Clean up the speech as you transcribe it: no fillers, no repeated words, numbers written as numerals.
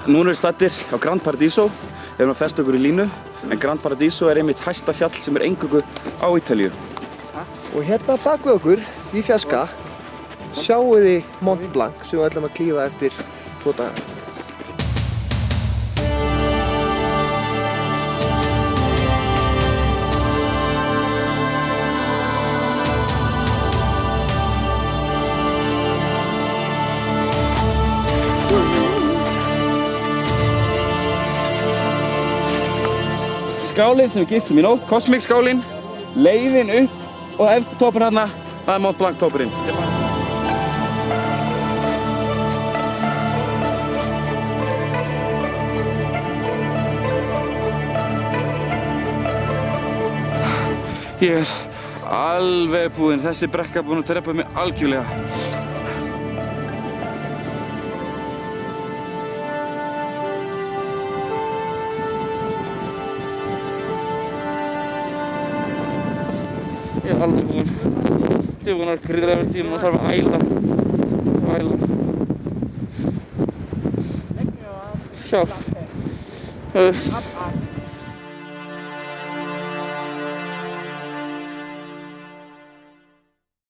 Núna erum við staddir á Grand Paradiso. Við erum að festa okkur í línu. En Grand Paradiso einmitt hæsta fjall sem eingöngu á Ítalíu. Og hérna bak við okkur, í fjarska, sjáum við Mont Blanc sem við ætlum að klífa eftir 2 daga. Skálinn sem við gistum í nótt, Cosmic skálinn, leiðin upp og efstu toppur hérna, það Mont Blanc toppurinn. Ég alveg búinn, þessi brekka búinn að drepa mig algjörlega. Ég alveg búinn. Ég búinn að gríðarlega verið tíma og þarf að æla. Sjá.